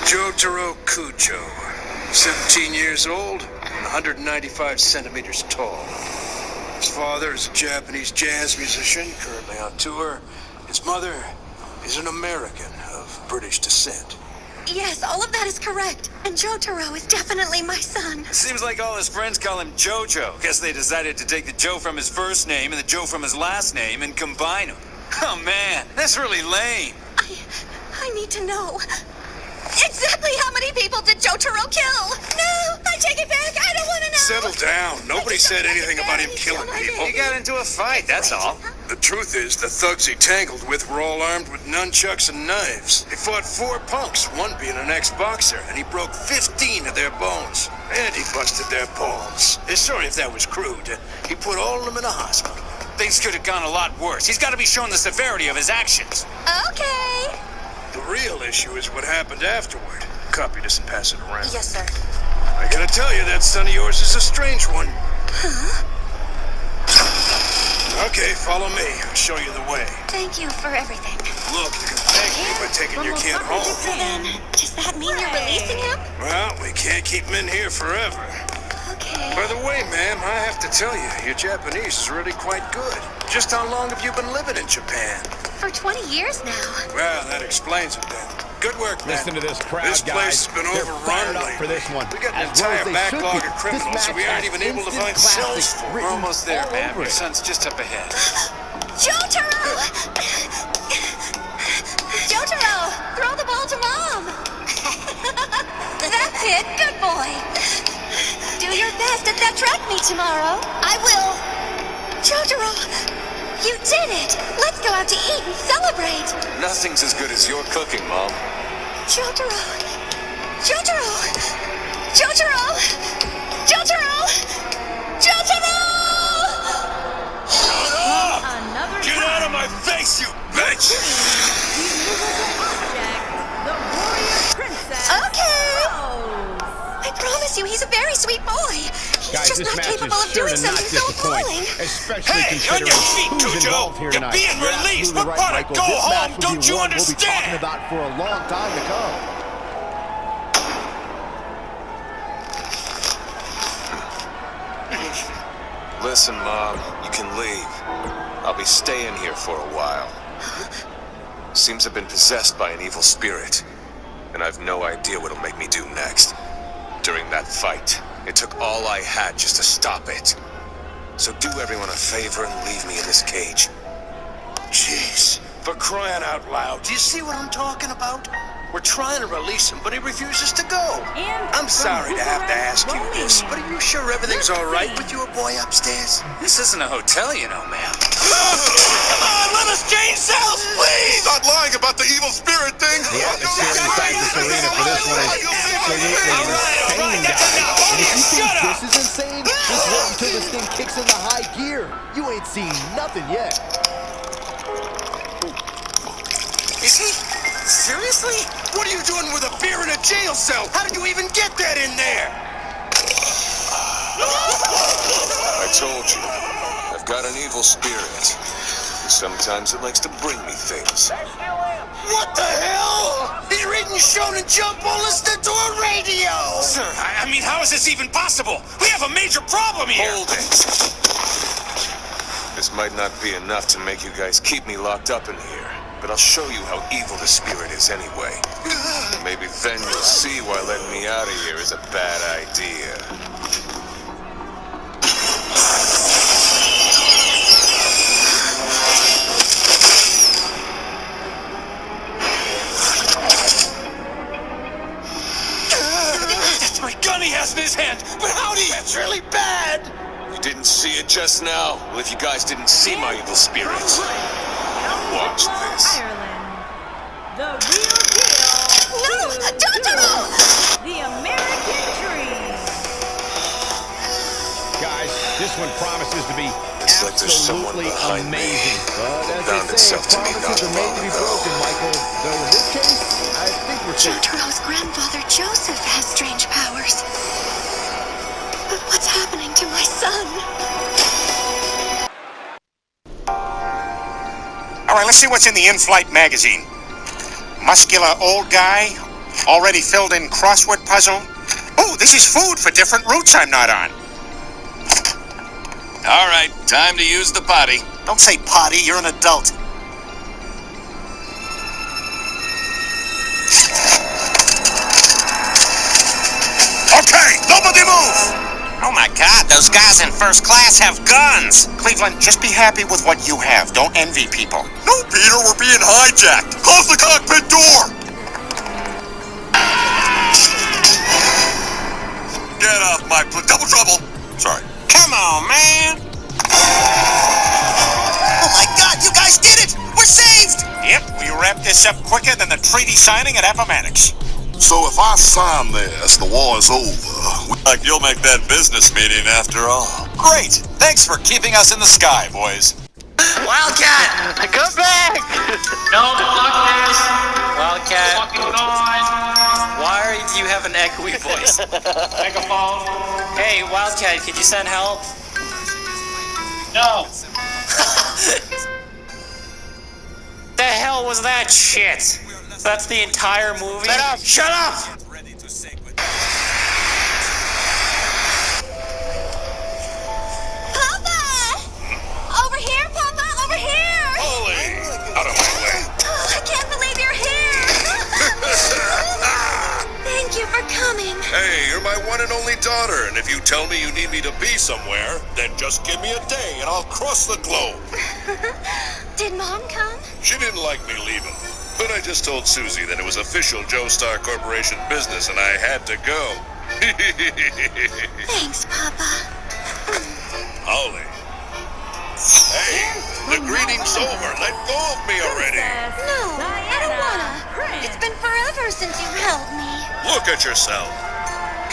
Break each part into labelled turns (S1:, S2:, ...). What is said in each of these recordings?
S1: Jotaro Kujo, 17 years old and 195 centimeters tall. His father is a Japanese jazz musician currently on tour. His mother is an American of British descent.
S2: Yes, all of that is correct. And Jotaro is definitely my son.
S3: It seems like all his friends call him Jojo. Guess they decided to take the Joe from his first name and the Joe from his last name and combine them. Oh man, that's really lame.
S2: I need to know. Exactly how many people did Jotaro kill? No, I take it back. I don't want to know.
S1: Settle down. Nobody said anything about him killing people.
S3: He got into a fight, that's all.
S1: The truth is, the thugs he tangled with were all armed with nunchucks and knives. They fought 4 punks, one being an ex-boxer, and he broke 15 of their bones. And he busted their palms. Sorry if that was crude. He put all of them in a hospital.
S3: Things could have gone a lot worse. He's got to be shown the severity of his actions.
S2: Okay.
S1: The real issue is what happened afterward. Copy doesn't pass it around.
S2: Yes, sir.
S1: I gotta tell you, that son of yours is a strange one.
S2: Huh?
S1: Okay, follow me. I'll show you the way.
S2: Thank you for everything.
S1: Look, you can thank me by taking your kid home.
S2: So then, does that mean you're releasing him?
S1: Well, we can't keep him in here forever.
S2: Okay.
S1: By the way, ma'am, I have to tell you, your Japanese is really quite good. Just how long have you been living in Japan?
S2: For 20 years now.
S1: Well, that explains it then. Good work, man.
S4: Listen to this crowd,
S1: This place
S4: guys.
S1: has been
S4: They're
S1: overrun
S4: fired up for this one.
S1: We got an
S4: As well
S1: entire
S4: as they
S1: backlog
S4: should be.
S1: of criminals,
S4: This
S1: so we
S4: match
S1: aren't
S4: has
S1: even able to find
S4: instant
S1: cells
S4: classics
S1: for.
S3: We're
S4: written
S3: almost there,
S4: all
S3: ma'am.
S4: over
S3: Your
S4: it.
S3: son's just up ahead.
S2: Jotaro! Jotaro! Throw the ball to Mom! That's it. Good boy. Do your best at that track meet tomorrow. I will. Jotaro! You did it! Let's go out to eat and celebrate!
S3: Nothing's as good as your cooking, Mom.
S2: Jotaro! Jotaro! Jotaro! Jotaro! Jotaro!
S5: Another
S1: Get out of my face, you bitch!
S5: the warrior princess.
S2: Okay!
S5: Rose.
S2: I promise you, he's a very sweet boy. He's
S4: Guys,
S2: just
S4: this
S2: not
S4: match
S2: capable
S4: is
S2: of
S4: sure
S2: doing
S4: to not
S2: something so
S4: disappoint,
S2: appalling.
S4: especially
S1: Hey, on
S4: considering
S1: your feet,
S4: who's
S1: Cujo!
S4: involved here
S1: You're
S4: tonight.
S1: being
S4: You're
S1: released.
S4: absolutely
S1: What
S4: right,
S1: part of
S4: Michael.
S1: go
S4: This
S1: home
S4: match will
S1: don't
S4: be
S1: you
S4: one we'll be talking
S1: understand?
S4: about for a long time to come.
S6: Listen, Mom, you can leave. I'll be staying here for a while. Seems I've been possessed by an evil spirit, and I've no idea what'll make me do next. During that fight, it took all I had just to stop it. So do everyone a favor and leave me in this cage.
S1: Jeez, for crying out loud. Do you see what I'm talking about? We're trying to release him, but he refuses to go.
S5: And
S1: I'm sorry to have to ask you
S5: Bucharest
S1: this,
S5: Bowling.
S1: but are you sure everything's all right with your boy upstairs?
S3: This isn't a hotel, you know, ma'am.
S1: Come on, let us change cells, please!
S6: Stop lying about the evil spirit thing!
S4: The atmosphere inside this arena for this one is absolutely insane, guys. And if you think this is insane, just wait until this thing kicks into high gear. You ain't seen nothing yet.
S3: Is he? Seriously?
S1: What are you doing with a beer in a jail cell? How did you even get that in there?
S6: I told you, I've got an evil spirit. And sometimes it likes to bring me things.
S1: What the hell? He's reading Shonen Jump while listening to a radio!
S3: Sir, I mean, how is this even possible? We have a major problem here!
S6: Hold it! This might not be enough to make you guys keep me locked up in here, but I'll show you how evil the spirit is anyway. Maybe then you'll see why letting me out of here is a bad idea.
S3: That's my gun he has in his hand! But how'd he...
S1: That's really bad!
S6: You didn't see it just now? Well, if you guys didn't see my evil spirit, watch this.
S5: Ireland. The real deal.
S2: No! Jotaro!
S5: The American dream.
S4: Guys, this one promises to be
S6: It's like there's someone
S4: absolutely
S6: behind me.
S4: amazing. But
S6: Found
S4: as they say,
S6: itself to me
S4: promises
S6: not
S4: are made to be
S6: long ago.
S4: broken, Michael. Though in this case, I think we're safe.
S2: Jotaro's grandfather Joseph has strange powers. But what's happening to my son?
S7: All right, let's see what's in the in-flight magazine. Muscular old guy Already filled in crossword puzzle? Oh, this is food for different routes I'm not on.
S3: All right, time to use the potty.
S7: Don't say potty, you're an adult. Okay, nobody move! Oh my God, those guys in first class have guns! Cleveland, just be happy with what you have. Don't envy people. No, Peter, we're being hijacked. Close the cockpit door! Get off my... Double trouble! Sorry. Come on, man! Oh my God, you guys did it! We're saved! Yep, we wrapped this up quicker than the treaty signing at Appomattox.
S8: So if I sign this, the war is over.
S3: Like you'll make that business meeting after all. Great! Thanks for keeping us in the sky, boys.
S7: Wildcat! Come back!
S9: No, fuck this.
S10: Wildcat,
S9: Fucking gone.
S10: why do you have an echoey voice?
S9: Megaphone.
S10: Hey, Wildcat, could you send help?
S9: No.
S10: The hell was that shit? That's the entire movie?
S7: Shut up!
S2: Papa! Over here, Papa! Over here!
S8: Holy! Out of my way.
S2: Oh, I can't believe you're here! Thank you for coming.
S8: Hey, you're my one and only daughter, and if you tell me you need me to be somewhere, then just give me a day and I'll cross the globe.
S2: Did Mom come?
S8: She didn't like me leaving, but I just told Susie that it was official Joestar Corporation business and I had to go.
S2: Thanks, Papa.
S8: Holly. Hey, the greeting's over. Let go of me already.
S2: No, I don't wanna. It's been forever since you've held me.
S8: Look at yourself.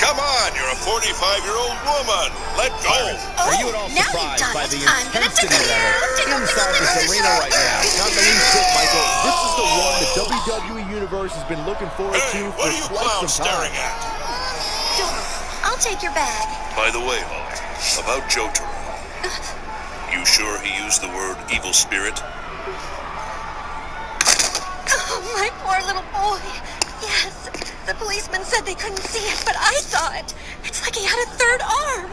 S8: Come on, you're a 45-year-old woman. Let go.
S4: Are you at all
S2: now
S4: surprised
S2: you've done
S4: by
S2: it.
S4: the
S2: I'm gonna
S4: intensity
S2: tickle
S4: level
S2: you.
S4: inside this arena right now? Not the least bit, Michael. This is the one the WWE Universe has been looking forward
S8: Hey,
S4: to
S8: what
S4: for
S8: are you
S4: quite
S8: clowns
S4: some time.
S8: staring at?
S2: I'll take your bag.
S8: By the way, Holly, about Jotaro. You sure he used the word evil spirit?
S2: Oh, my poor little boy. Yes, the policeman said they couldn't see it, but I saw it. It's like he had a third arm.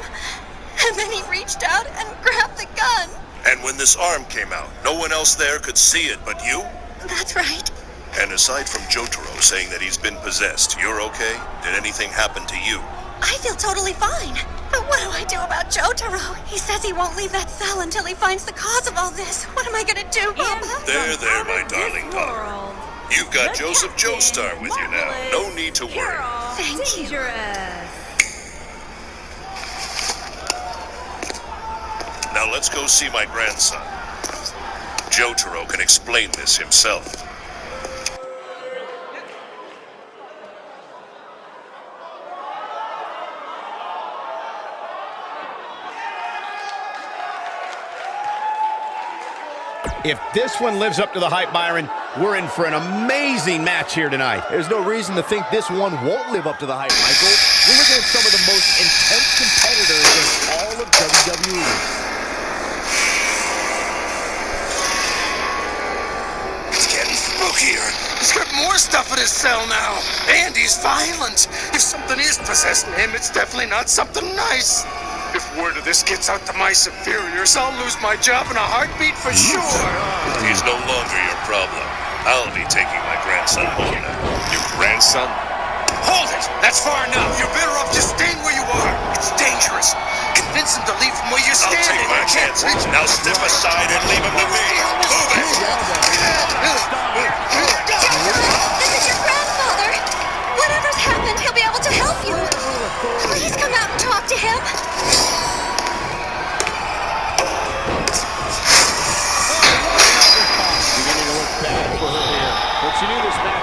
S2: And then he reached out and grabbed the gun.
S8: And when this arm came out, no one else there could see it but you?
S2: That's right.
S8: And aside from Jotaro saying that he's been possessed, you're okay? Did anything happen to you?
S2: I feel totally fine. But what do I do about Jotaro? He says he won't leave that cell until he finds the cause of all this. What am I gonna do, Papa?
S8: There, my darling daughter. You've got Joseph Joestar with you now. No need to worry.
S2: Thank you.
S5: Dangerous.
S8: Now let's go see my grandson. Jotaro can explain this himself.
S11: If this one lives up to the hype, Byron, we're in for an amazing match here tonight.
S4: There's no reason to think this one won't live up to the hype, Michael. We're looking at some of the most intense competitors in all of WWE.
S1: It's getting spookier. He's got more stuff in his cell now. And he's violent. If something is possessing him, it's definitely not something nice. If word of this gets out to my superiors, I'll lose my job in a heartbeat for sure.
S8: He's no longer your problem. I'll be taking my grandson home now.
S6: Your grandson?
S1: Hold it! That's far enough. You're better off just staying where you are. It's dangerous. Convince him to leave from where you're
S8: I'll
S1: standing.
S8: take my chances. Now step aside and leave him to me. Move it!
S2: This is your grandfather. Whatever's happened, he'll be able to help you. Please come out and talk to him.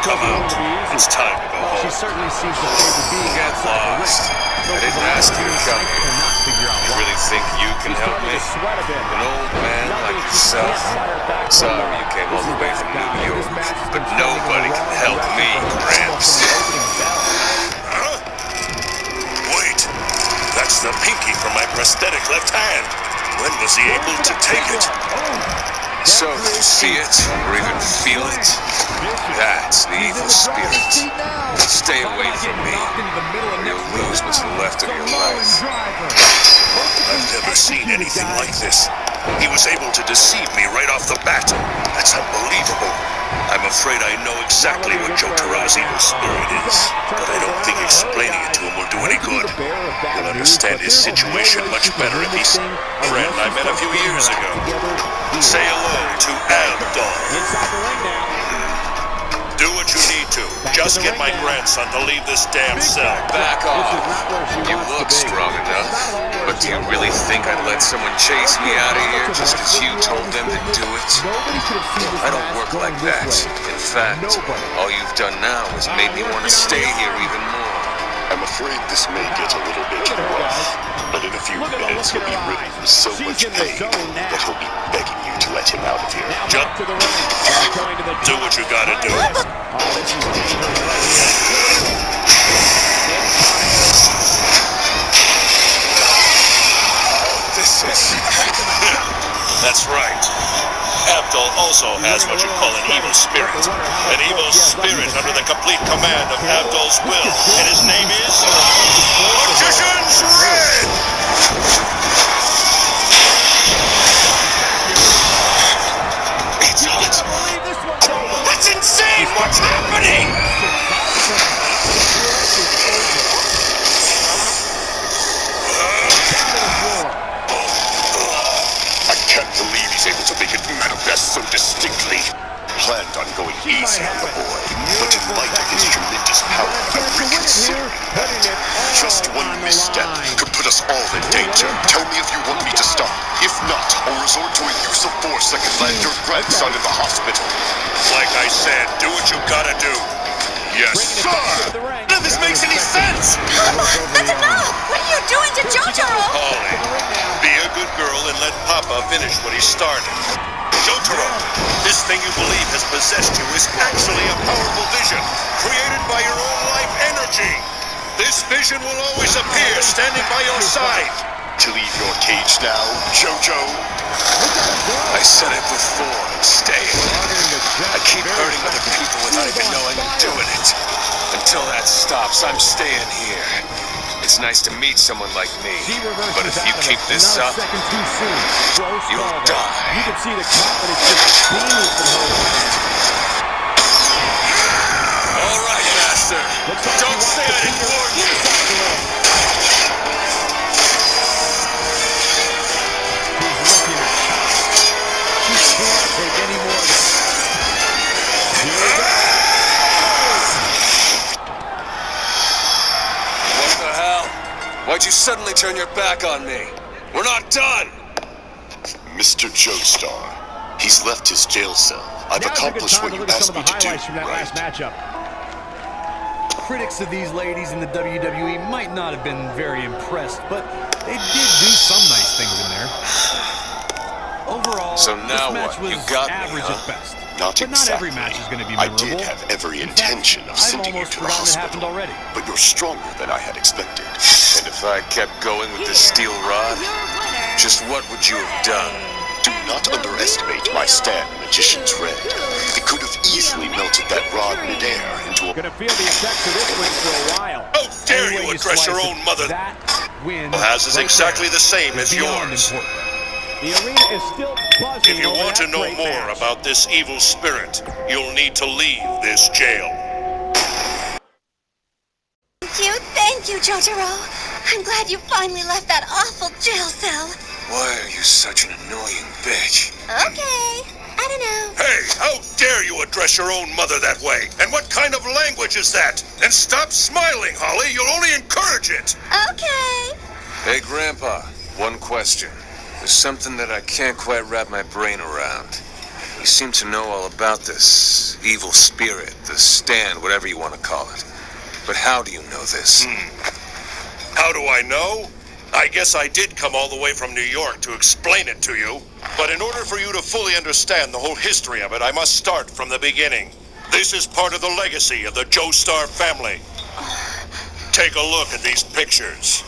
S8: Come out. It's time to go home.
S4: She certainly seems to favor being
S6: Get
S4: outside the
S6: lost.
S4: ring.
S6: I didn't ask you to come here.
S4: Cannot figure out
S6: You
S4: why.
S6: really think you can
S4: She's
S6: help
S4: starting
S6: me?
S4: to sweat a bit.
S6: An old man like yourself? Sorry you came all the way from New York, but nobody can help me, Gramps.
S8: Huh? Wait. That's the pinky from my prosthetic left hand. When was he able to take it?
S6: So, you see it, or even feel it? That's the evil spirit. Stay Stay away from me, or you'll lose what's left of your life.
S8: I've never seen anything like this. He was able to deceive me right off the bat. That's unbelievable. I'm afraid I know exactly what Jotaro's evil spirit is, but I don't think explaining it to him will do any good. He'll understand his situation much better if he's a friend I met a few years ago. Say hello to Abdul. Do what you need to. Just get my grandson to leave this damn cell.
S6: Back off. You look strong enough, but do you really think I'd let someone chase me out of here just because you told them to do it? I don't work like that. In fact, all you've done now is made me want to stay here even more.
S8: I'm afraid this may get a little bit rough, but in a few minutes he'll be ridden with so much pain that he'll be begging you to let him out of here. Jump to the ring. Do what you gotta do.
S6: This is...
S8: That's right. Abdul also has what you call an evil spirit. An evil spirit under the complete command of Abdul's will. And his name is... Magician's Red!
S6: Idiot! That's insane! What's happening?
S8: I can't believe he's able to make it manifest so distinctly. Planned on going easy on the boy, but in light of his tremendous power, I'm reconsidering that. Just one misstep could put us all in danger. Tell me if you want me to stop. If not, I'll resort to a use of force that can land your grandson in the hospital. Like I said, do what you gotta do. Yes, sir!
S6: None of this makes any sense!
S2: That's enough! What are you doing to Jotaro?
S8: Holly, be a good girl and let Papa finish what he started. Jotaro, this thing you believe has possessed you is actually a powerful vision, created by your own life energy. This vision will always appear standing by your side. To leave your cage now, Jojo?
S6: I said it before, I'm staying. I keep hurting other people without even knowing I'm doing it. Until that stops, I'm staying here. It's nice to meet someone like me, but if you keep this up, you'll die.
S4: You can see the confidence just beaming from her.
S6: All right, Master. Don't say I didn't warn you.
S4: Take any more of this.
S6: What the hell? Why'd you suddenly turn your back on me? We're not done!
S8: Mr. Joestar, he's left his jail cell. I've accomplished what you asked me to do, right?
S4: Matchup. Critics of these ladies in the WWE might not have been very impressed, but they did do some nice things in there. Overall,
S6: So now
S4: this match
S6: what? You
S4: was
S6: got me,
S4: average
S6: huh?
S4: at best.
S8: Not
S4: But
S8: exactly.
S4: not every match is going to be
S8: I
S4: memorable.
S8: did have every
S4: In
S8: intention of
S4: fact,
S8: sending you
S4: I've
S8: to the
S4: almost forgotten it happened
S8: hospital,
S4: already.
S8: but you're stronger than I had expected.
S6: And if I kept going with this steel rod, just what would you have done?
S8: Do not underestimate my stand, Magician's Red. It could have easily melted that rod midair into a...
S4: Gonna feel the effects of this win for a while.
S8: How dare
S4: Any way
S8: you address your
S4: slice
S8: own
S4: it,
S8: mother?
S4: That win
S8: Has is
S4: right
S8: exactly
S4: there
S8: the same
S4: is
S8: as
S4: beyond
S8: yours.
S4: important. The arena is still buzzing.
S8: If you
S4: over
S8: want to
S4: that
S8: know
S4: great
S8: more
S4: match.
S8: about this evil spirit, you'll need to leave this jail.
S2: Thank you, Jotaro. I'm glad you finally left that awful jail cell.
S6: Why are you such an annoying bitch?
S2: Okay, I don't know.
S8: Hey, how dare you address your own mother that way? And what kind of language is that? And stop smiling, Holly. You'll only encourage it.
S2: Okay.
S6: Hey, Grandpa, one question. There's something that I can't quite wrap my brain around. You seem to know all about this evil spirit, the stand, whatever you want to call it. But how do you know this?
S8: How do I know? I guess I did come all the way from New York to explain it to you. But in order for you to fully understand the whole history of it, I must start from the beginning. This is part of the legacy of the Joestar family. Take a look at these pictures.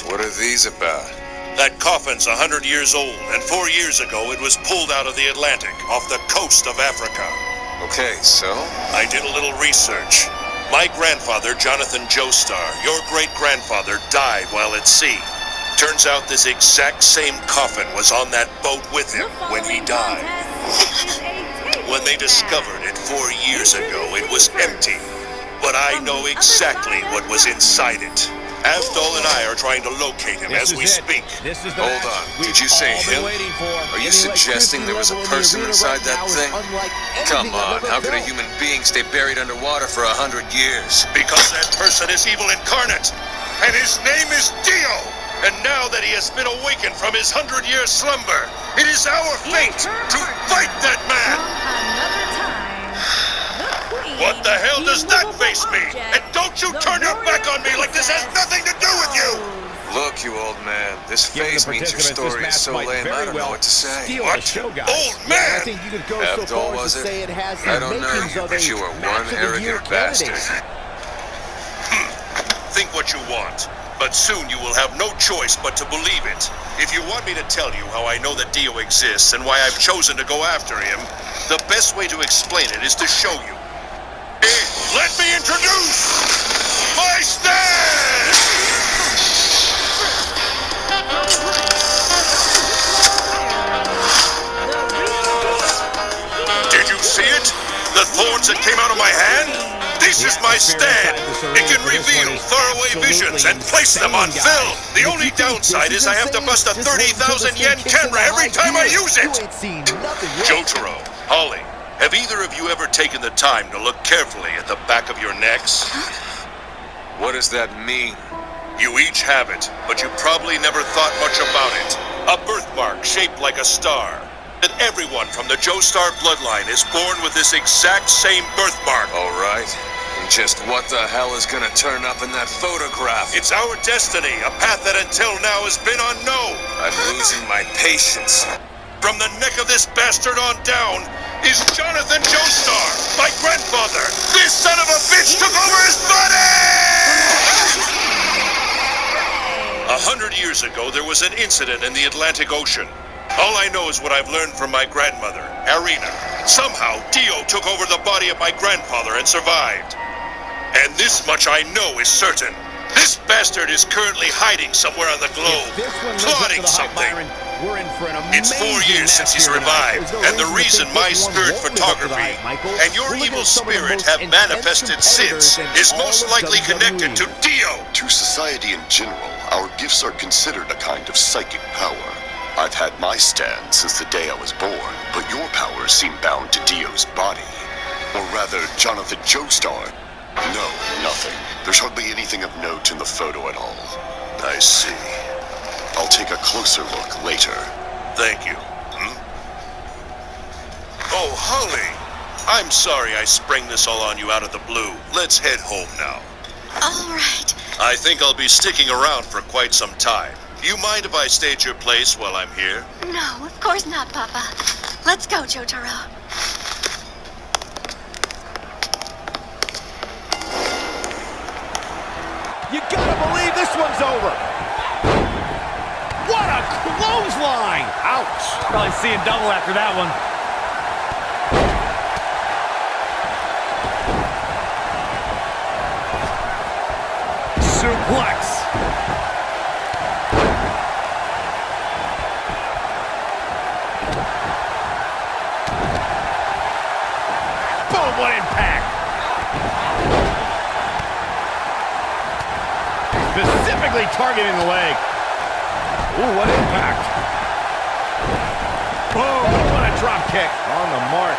S6: What are these about?
S8: That coffin's 100 years old, and 4 years ago it was pulled out of the Atlantic, off the coast of Africa.
S6: Okay, so?
S8: I did a little research. My grandfather, Jonathan Joestar, your great-grandfather, died while at sea. Turns out this exact same coffin was on that boat with him when he died. When they discovered it 4 years ago, it was empty. But I know exactly what was inside it. Avdol and I are trying to locate him as we speak.
S6: Hold on. Did you say him? Are you suggesting there was a person inside that thing? Come on, how could a human being stay buried underwater for 100 years?
S8: Because that person is evil incarnate, and his name is Dio. And now that he has been awakened from his 100-year slumber, it is our fate to fight that man! What the hell does that face mean? And don't you turn your back on me like this has nothing to do with you!
S6: Look, you old man, this phase means your story is so lame, I don't know what to say.
S8: What? Old man!
S6: Avdol, was it? I don't know, but you are one arrogant bastard.
S8: Think what you want, but soon you will have no choice but to believe it. If you want me to tell you how I know that Dio exists and why I've chosen to go after him, the best way to explain it is to show you. Let me introduce my stand! Did you see it? The thorns that came out of my hand? This is my stand. It can reveal faraway visions and place them on film. The only downside is I have to bust a 30,000 yen camera every time I use it. Jotaro, Holly, have either of you ever taken the time to look carefully at the back of your necks?
S6: What does that mean?
S8: You each have it, but you probably never thought much about it. A birthmark shaped like a star. That everyone from the Joestar bloodline is born with this exact same birthmark.
S6: All right. And just what the hell is gonna turn up in that photograph?
S8: It's our destiny, a path that until now has been unknown.
S6: I'm losing my patience.
S8: From the neck of this bastard on down is Jonathan Joestar, my grandfather. This son of a bitch took over his body! 100 years ago, there was an incident in the Atlantic Ocean. All I know is what I've learned from my grandmother, Arena. Somehow, Dio took over the body of my grandfather and survived. And this much I know is certain. This bastard is currently hiding somewhere on the globe, plotting something. It's 4 years since he's revived, and the reason my spirit photography and your evil spirit have manifested since is most likely connected to Dio. To society in general, our gifts are considered a kind of psychic power. I've had my stand since the day I was born, but your powers seem bound to Dio's body. Or rather, Jonathan Joestar. No, nothing. There's hardly anything of note in the photo at all. I see. I'll take a closer look later. Thank you. Oh, Holly! I'm sorry I sprang this all on you out of the blue. Let's head home now.
S2: All right.
S8: I think I'll be sticking around for quite some time. You mind if I stay at your place while I'm here?
S2: No, of course not, Papa. Let's go, Jotaro.
S11: You gotta believe this one's over. What a clothesline! Ouch.
S12: Probably seeing double after that one.
S11: Suplex. Boom, what impact. Specifically targeting the leg. Ooh, what impact. Boom, what a drop kick. On the mark.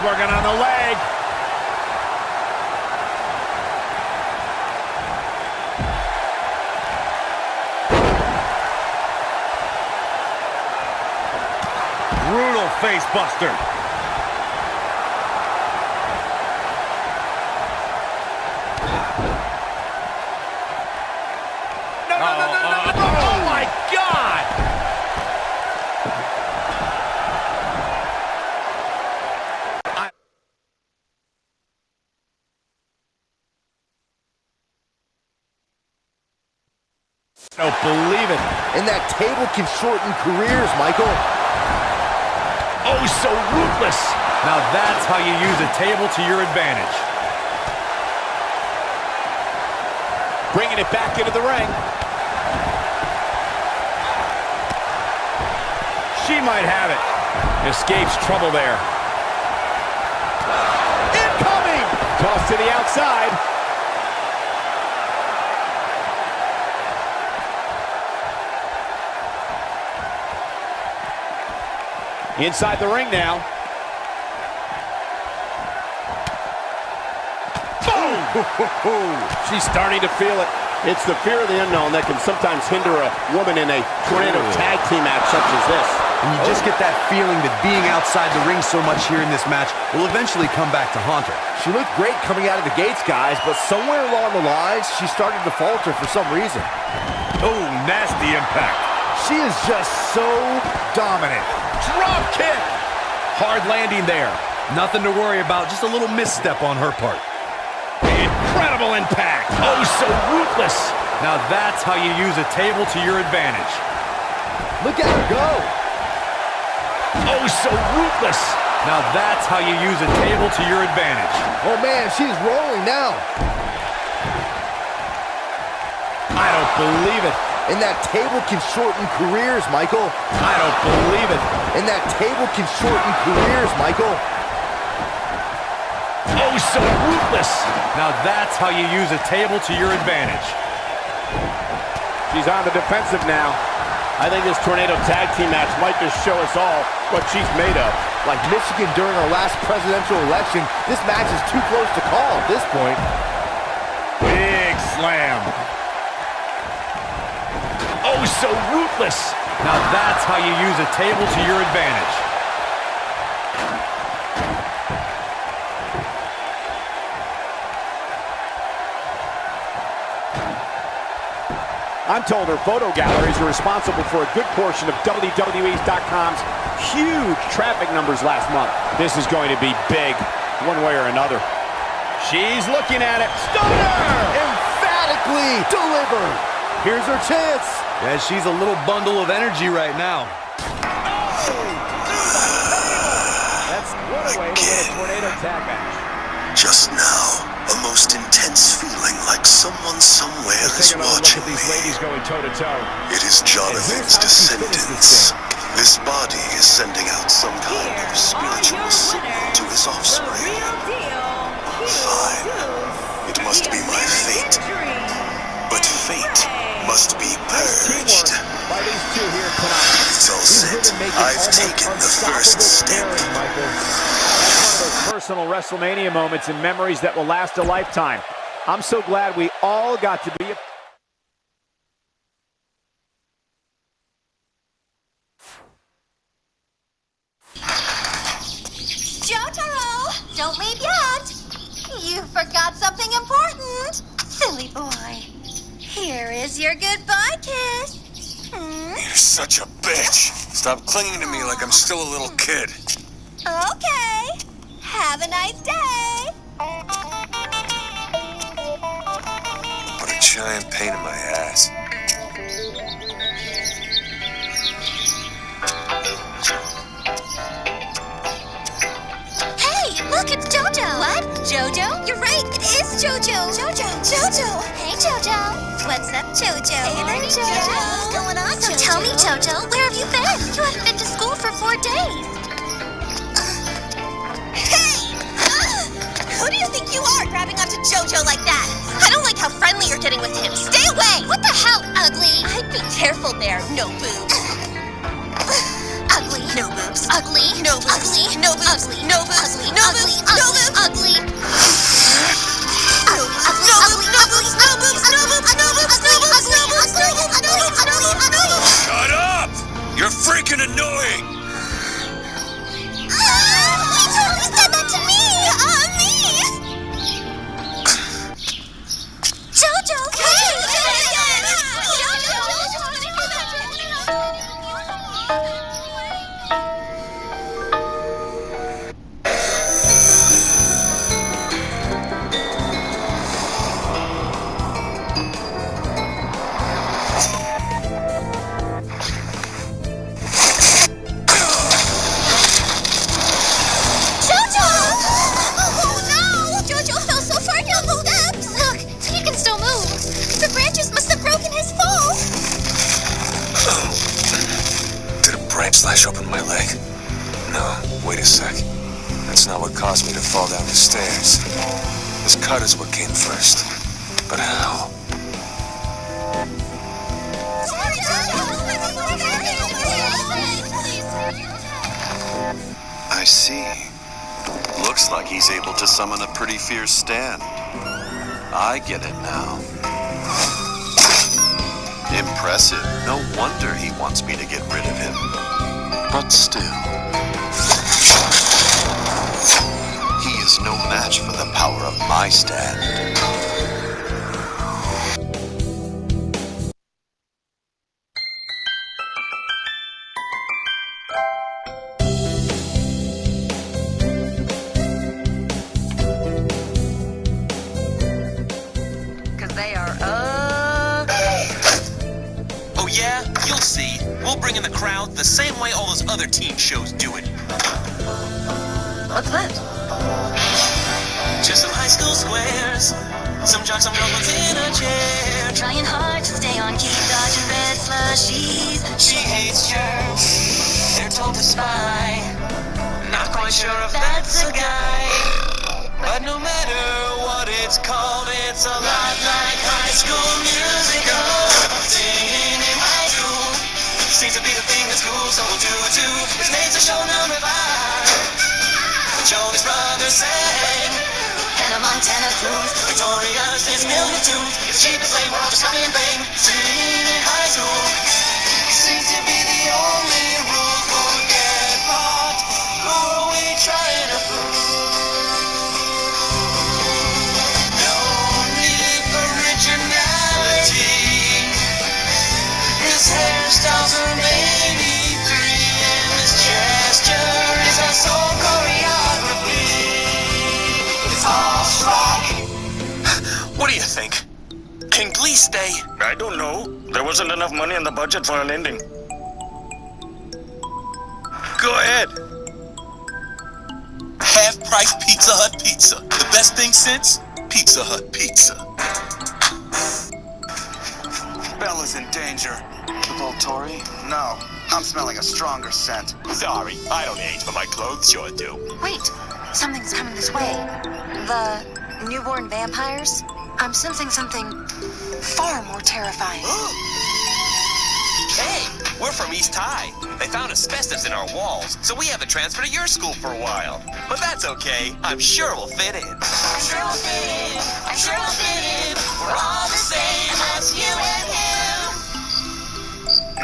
S11: Working on the leg. Brutal face buster. No. Oh my God! believe it.
S4: And that table can shorten careers, Michael.
S11: Oh, so ruthless.
S12: Now that's how you use a table to your advantage.
S11: Bringing it back into the ring. She might have it. Escapes trouble there. Incoming! Toss to the outside. Inside the ring now. Boom! She's starting to feel it.
S13: It's the fear of the unknown that can sometimes hinder a woman in a tornado tag team match such as this.
S14: And you just get that feeling that being outside the ring so much here in this match will eventually come back to haunt her.
S4: She looked great coming out of the gates, guys, but somewhere along the lines, she started to falter for some reason.
S11: Oh, nasty impact.
S4: She is just so dominant.
S11: Drop kick. Hard landing there.
S14: Nothing to worry about, just a little misstep on her part.
S11: Incredible impact. Oh, so ruthless.
S12: Now that's how you use a table to your advantage.
S4: Look at her go.
S11: Oh, so ruthless.
S12: Now that's how you use a table to your advantage.
S4: Oh, man, she's rolling now.
S11: I don't believe it.
S4: And that table can shorten careers, Michael.
S11: I don't believe it.
S4: And that table can shorten careers, Michael.
S11: Oh, so ruthless.
S12: Now that's how you use a table to your advantage.
S13: She's on the defensive now. I think this tornado tag team match might just show us all what she's made of.
S4: Like Michigan during our last presidential election, this match is too close to call at this point.
S11: Big slam. Oh, so ruthless.
S12: Now that's how you use a table to your advantage.
S13: I'm told her photo galleries are responsible for a good portion of WWE's.com's huge traffic numbers last month. This is going to be big, one way or another.
S11: She's looking at it. Stunner!
S4: Emphatically delivered. Here's her chance.
S14: Yeah, she's a little bundle of energy right now.
S13: That's what a way to win a tornado tag match.
S8: Just now, a most intense feeling like someone somewhere is watching me.
S11: These ladies going toe-to-toe.
S8: It is Jonathan's descendants. This body is sending out some kind of spiritual signal to his offspring. Fine. It must be my fate. But fate must be purged. It's all set. I've taken the first step.
S13: Personal WrestleMania moments and memories that will last a lifetime. I'm so glad we all got to be a
S2: Jotaro, don't leave yet. You forgot something important. Silly boy. Here is your goodbye kiss.
S1: You're such a bitch. Stop clinging to me like I'm still a little kid.
S2: Okay. Have a nice day.
S1: What a giant pain in my ass.
S2: Hey, look, it's Jojo. What? Jojo? You're right, it is Jojo. Jojo. Hey, Jojo. What's up, Jojo? Hey there, Jojo. What's going on, so Jojo? Tell me, Jojo, where have you been? You haven't been to school for 4 days. Who do you think you are, grabbing onto Jojo like that? I don't like how friendly you're getting with him. Stay away! What the hell, ugly? I'd be careful there, no boobs. Ugly. No boobs. Ugly. No boobs. Ugly. No boobs. Ugly. No boobs. Ugly. No boobs. No boobs. Ugly. No boobs. No boobs. No boobs. No boobs. No boobs. No boobs. No boobs. No boobs. No boobs. No boobs.
S1: Shut up! You're freaking annoying!
S2: He totally said that to me! Jojo!
S6: knife slash open my leg. No, wait a sec. That's not what caused me to fall down the stairs. This cut is what came first. But how?
S15: I see. Looks like he's able to summon a pretty fierce stand. I get it now. Impressive. No wonder he wants me to get rid of him. But still, he is no match for the power of my stand.
S16: Bring in the crowd the same way all those other teen shows do it.
S2: What's that?
S16: Just some high school squares, some jocks, some girls in a chair,
S2: trying hard to stay on key, dodging red slushies.
S16: She hates germs, they're told to spy. Not quite sure if that's a guy, but no matter what it's called, it's a lot like High School Musical. Singing in high school seems to be the thing that school so will do too. Which makes the show number 5. Jonas Brothers sang Hannah Montana Cruz, Victoria's his million tunes. It's cheap to say we're all just copy and bang. Singing in high school seems to be the only rule for get caught. Who are we trying to prove? No need for originality. His hairstyles are maybe 3, and his gesture is a soul choreography. It's all swag. What do you think? Can Glee stay?
S17: I don't know. There wasn't enough money in the budget for an ending.
S16: Go ahead. Half-price Pizza Hut pizza. The best thing since Pizza Hut pizza.
S18: Bella's in danger. Tori? No, I'm smelling a stronger scent.
S19: Sorry, I don't age, but my clothes sure do.
S2: Wait, something's coming this way. The newborn vampires? I'm sensing something far more terrifying.
S16: Hey, we're from East High. They found asbestos in our walls, so we haven't transferred to your school for a while. But that's okay. I'm sure we'll fit in. I'm sure we'll fit in. I'm sure we'll fit in. We're all the same as you and him.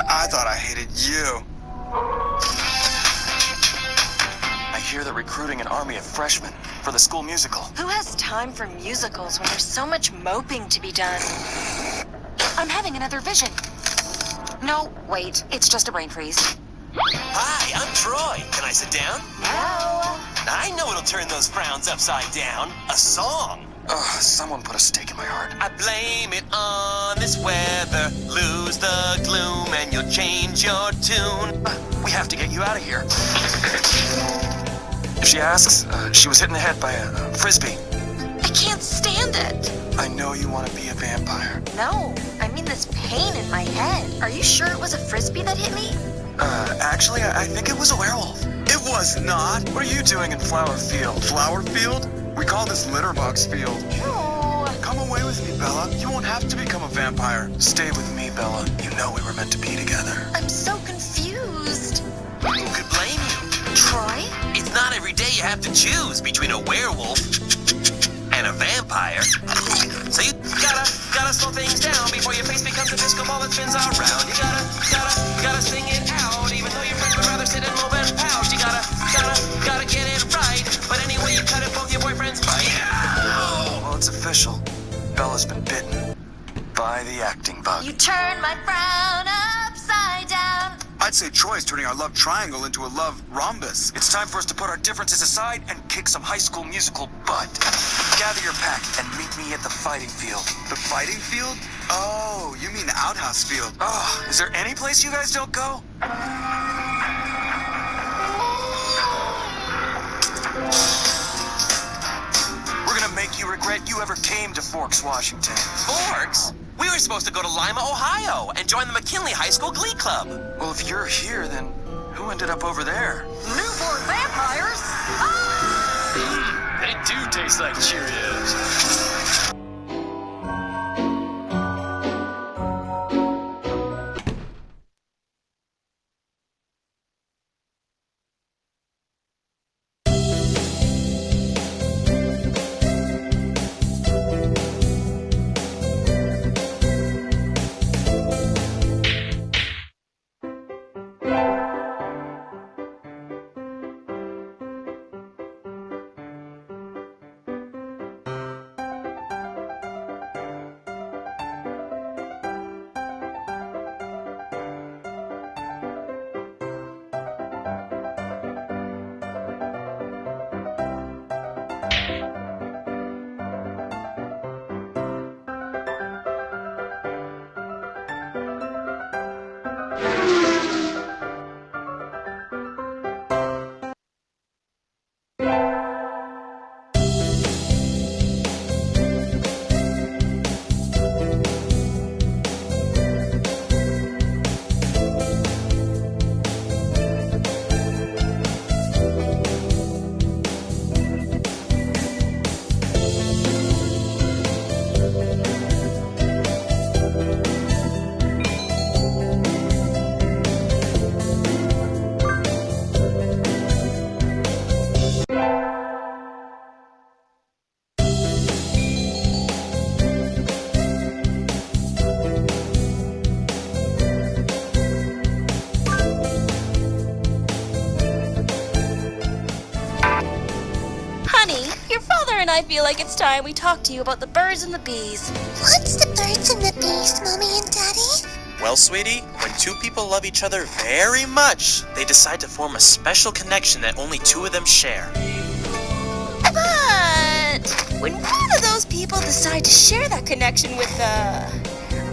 S18: I thought I hated you.
S19: I hear they're recruiting an army of freshmen for the school musical.
S2: Who has time for musicals when there's so much moping to be done? I'm having another vision. No, wait, it's just a brain freeze.
S16: Hi, I'm Troy. Can I sit down?
S2: No.
S16: I know it'll turn those frowns upside down. A song.
S19: Someone put a stake in my heart.
S16: I blame it on this weather. Lose the gloom and you'll change your tune.
S19: We have to get you out of here. If she asks, she was hit in the head by a frisbee.
S2: I can't stand it.
S19: I know you want to be a vampire.
S2: No, I mean this pain in my head. Are you sure it was a frisbee that hit me?
S19: Actually, I think it was a werewolf.
S18: It was not.
S19: What are you doing in Flower Field?
S18: Flower Field? We call this Litterbox Field.
S2: No.
S18: Come away with me, Bella. You won't have to become a vampire.
S19: Stay with me, Bella. You know we were meant to be together.
S2: I'm so confused.
S16: Who could blame you?
S2: Troy?
S16: It's not every day you have to choose between a werewolf and a vampire. So you gotta slow things down before your face becomes a disco ball that spins around. You gotta sing it out, even though your friends would rather sit and mope and pout. You gotta get it right, but anyway you cut it, both your boyfriends fight.
S19: Well, it's official. Bella's been bitten by the acting bug.
S2: You turn my frown upside down.
S18: I'd say Troy's turning our love triangle into a love rhombus.
S19: It's time for us to put our differences aside and kick some High School Musical butt. Gather your pack and meet me at the fighting field.
S18: The fighting field? Oh, you mean the outhouse field.
S19: Oh, is there any place you guys don't go? We're gonna make you regret you ever came to Forks, Washington.
S16: Forks? We were supposed to go to Lima, Ohio, and join the McKinley High School Glee Club.
S19: Well, if you're here, then who Who ended up over there?
S5: Newborn vampires?
S3: They do taste like Cheerios.
S2: I feel like it's time we talk to you about the birds and the bees.
S20: What's the birds and the bees, Mommy and Daddy?
S21: Well, sweetie, when two people love each other very much, they decide to form a special connection that only two of them share.
S2: But when one of those people decide to share that connection with a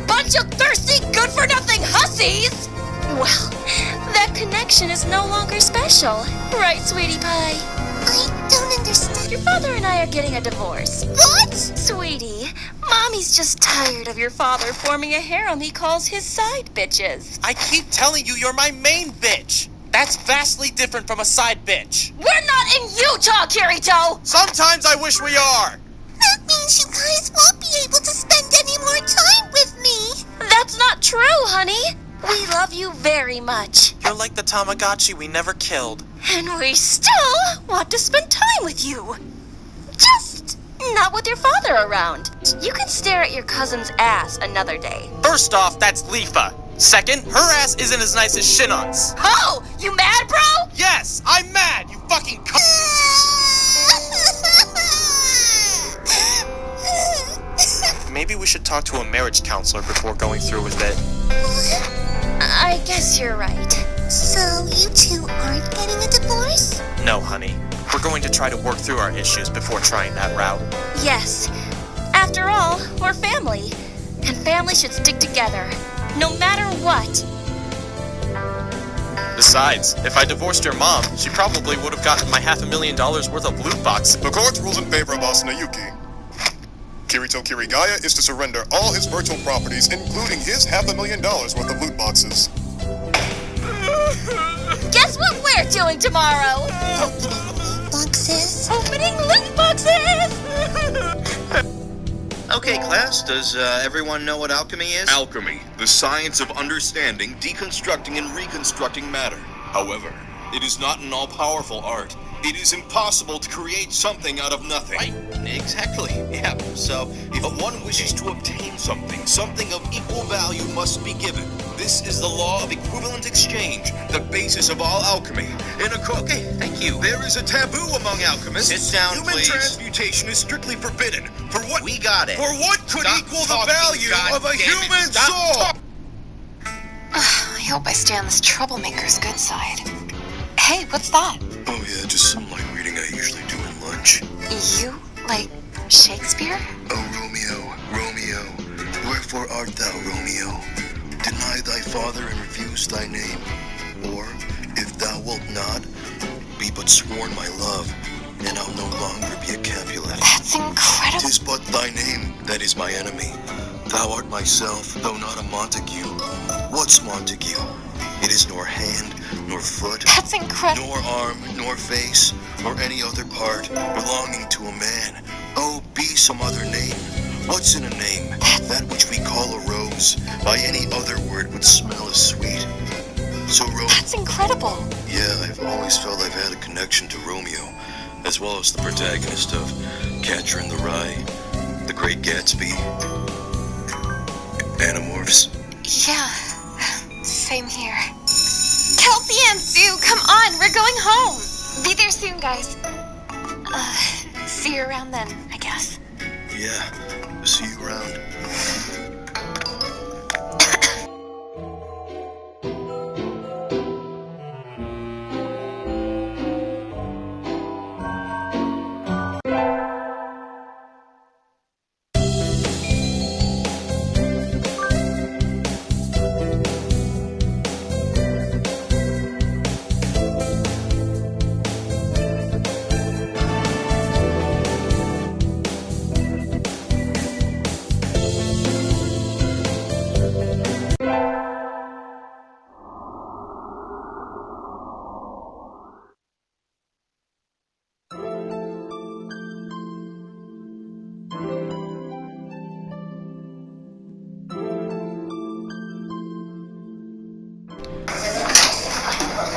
S2: bunch of thirsty, good-for-nothing hussies, well, that connection is no longer special. Right, sweetie pie?
S20: I don't understand.
S2: Your father and I are getting a divorce.
S20: What?
S2: Sweetie, Mommy's just tired of your father forming a harem he calls his side bitches.
S21: I keep telling you, you're my main bitch. That's vastly different from a side bitch.
S2: We're not in Utah, Kirito!
S21: Sometimes I wish we are.
S20: That means you guys won't be able to spend any more time with me.
S2: That's not true, honey. We love you very much.
S21: You're like the Tamagotchi we never killed.
S2: And we still want to spend time with you. Just not with your father around. You can stare at your cousin's ass another day.
S21: First off, that's Leafa. Second, her ass isn't as nice as Shinnon's.
S2: Oh, you mad, bro?
S21: Yes, I'm mad, you fucking Maybe we should talk to a marriage counselor before going through with it.
S2: I guess you're right.
S20: So you two aren't getting a divorce?
S21: No, honey. We're going to try to work through our issues before trying that route.
S2: Yes. After all, we're family. And family should stick together, no matter what.
S21: Besides, if I divorced your mom, she probably would have gotten my $500,000 worth of loot boxes.
S8: The court rules in favor of Asunayuki. Kirito Kirigaya is to surrender all his virtual properties, including his $500,000 worth of loot boxes.
S2: Guess what we're doing tomorrow?
S20: Boxes.
S2: Opening loot boxes!
S22: Okay, class, does everyone know what alchemy is?
S23: Alchemy, the science of understanding, deconstructing, and reconstructing matter. However, it is not an all-powerful art. It is impossible to create something out of nothing.
S22: Right, exactly. Yeah, so
S23: if one wishes to obtain something, something of equal value must be given. This is the law of equivalent exchange, the basis of all alchemy.
S22: Okay, thank you.
S23: There is a taboo among alchemists.
S22: Sit down,
S23: Human
S22: please.
S23: transmutation is strictly forbidden. For what?
S22: We got it.
S23: For what could
S22: Stop
S23: equal
S22: talking,
S23: the value of a human soul?
S24: I hope I stay on this troublemaker's good side. Hey, what's that?
S8: Oh yeah, just some light reading I usually do at lunch.
S24: You, like, Shakespeare?
S8: Oh, Romeo, Romeo, wherefore art thou, Romeo? Deny thy father and refuse thy name. Or, if thou wilt not, be but sworn my love, and I'll no longer be a Capulet.
S24: That's incredible.
S8: 'Tis but thy name that is my enemy. Thou art myself, though not a Montague. What
S7: What's Montague? It is nor hand, nor foot,
S24: That's incredible.
S7: nor arm, nor face, or any other part belonging to a man. Oh, be some other name. What's in a name? That which we call a rose, by any other word would smell as sweet. So
S24: That's incredible.
S7: Yeah, I've always felt I've had a connection to Romeo, as well as the protagonist of Catcher in the Rye, The Great Gatsby, Animorphs.
S24: Yeah, same here.
S2: Kelsey and Sue, come on, we're going home.
S24: Be there soon, guys. See you around then, I guess.
S7: Yeah, see you around.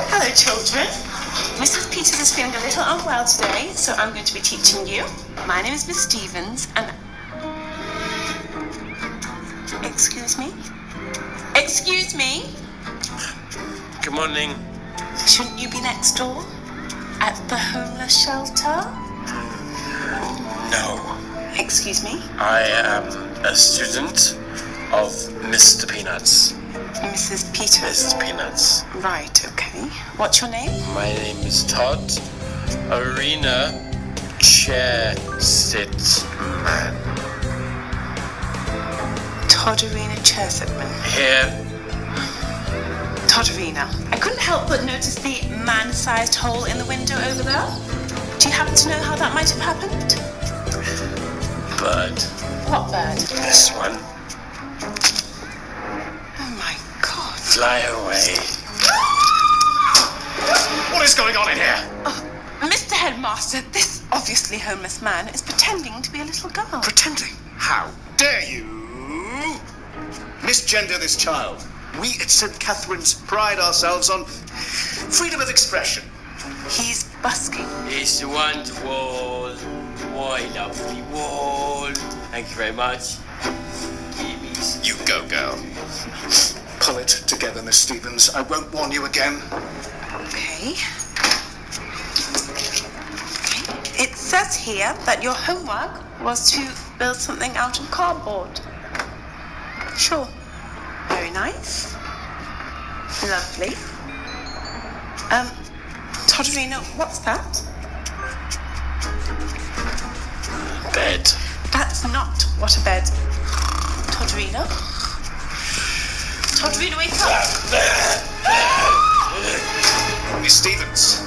S9: Hello, children. Mrs. Peters is feeling a little unwell today, so I'm going to be teaching you. My name is Miss Stevens, and... Excuse me? Excuse me?
S10: Good morning.
S9: Shouldn't you be next door? At the homeless shelter?
S10: No.
S9: Excuse me?
S10: I am a student of Mr. Peanuts.
S9: Mrs. Peters?
S10: Mr. Peanuts.
S9: Right, okay. What's your name?
S10: My name is Todd. Arena Chair Sit Man.
S9: Todorina Chersitman.
S10: Here.
S9: Todorina. I couldn't help but notice the man-sized hole in the window over there. Do you happen to know how that might have happened?
S10: Bird.
S9: What bird?
S10: This one.
S9: Oh my God.
S10: Fly away.
S23: What is going on in here?
S9: Oh, Mr. Headmaster, this obviously homeless man is pretending to be a little girl.
S23: Pretending? How dare you misgender this child? We at St. Catherine's pride ourselves on freedom of expression.
S9: He's busking.
S10: It's wonderful. What a lovely wall. Thank you very much.
S23: You go, girl. Pull it together, Miss Stevens. I won't warn you again.
S9: Okay. It says here that your homework was to build something out of cardboard. Sure. Very nice. Lovely. Todorina, what's that?
S10: Bed.
S9: That's not what a bed. Todorina? Todorina, wake up!
S23: Miss Stevens,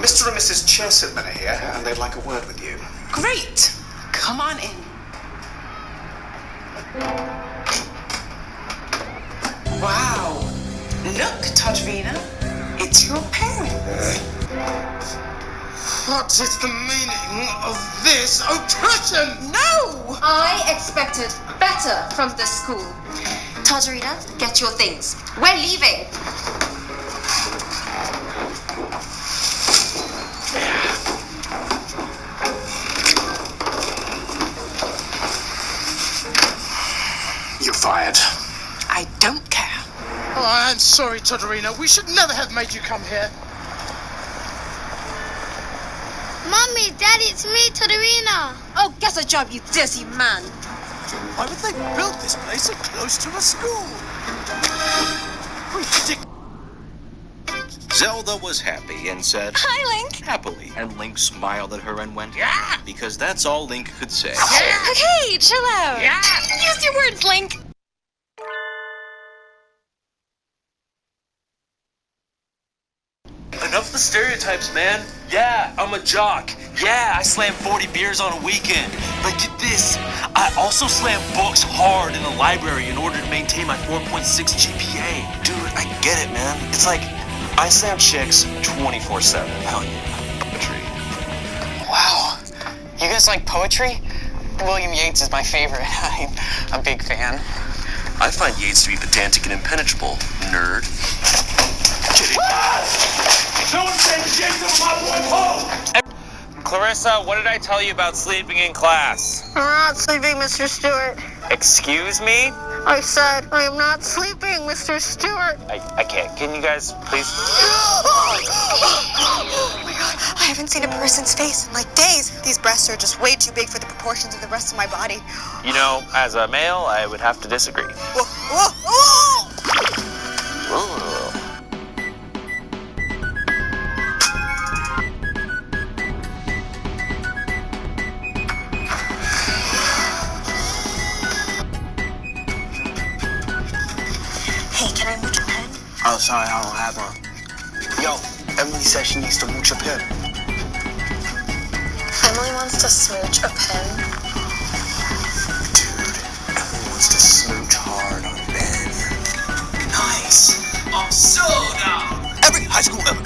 S23: Mr. and Mrs. Chersitman are here, and they'd like a word with you.
S9: Great! Come on in. Wow. Look, Todorina. It's your parents.
S23: What is the meaning of this oppression?
S9: No!
S12: I expected better from this school. Todorina, get your things. We're leaving.
S23: You're fired.
S9: I don't care.
S25: Oh, I'm sorry, Todorina. We should never have made you come here.
S20: Mommy, Daddy, it's me, Todorina.
S12: Oh, get a job, you dirty man.
S25: Why would they build this place so close to a school?
S26: Zelda was happy and said,
S2: Hi, Link.
S26: happily, and Link smiled at her and went, yeah, because that's all Link could say.
S2: Okay, chill out.
S26: Yeah.
S2: Use your words, Link.
S10: Enough the stereotypes, man. Yeah, I'm a jock. Yeah, I slam 40 beers on a weekend. But get this, I also slam books hard in the library in order to maintain my 4.6 GPA.
S26: I get it, man. It's like I slam chicks 24/7. Hell yeah. Poetry.
S1: Wow. You guys like poetry? William Yeats is my favorite. I'm a big fan.
S15: I find Yates to be pedantic and impenetrable, nerd.
S10: Kitty. Someone send Jason my boy home! Clarissa, what did I tell you about sleeping in class?
S20: I'm not sleeping, Mr. Stewart.
S10: Excuse me?
S20: I said I am not sleeping, Mr. Stewart.
S10: I can't. Can you guys please?
S2: Oh my god, I haven't seen a person's face in like days. These breasts are just way too big for the proportions of the rest of my body.
S10: You know, as a male, I would have to disagree.
S2: Whoa, whoa, whoa! Hey, can I mooch a pen?
S18: Oh, sorry, I don't have one. Yo, Emily says she needs to mooch a pen.
S12: Emily wants to smooch a pen.
S18: Dude, Emily wants to smooch hard on Ben.
S10: Nice. I'm so down.
S18: Every high school ever.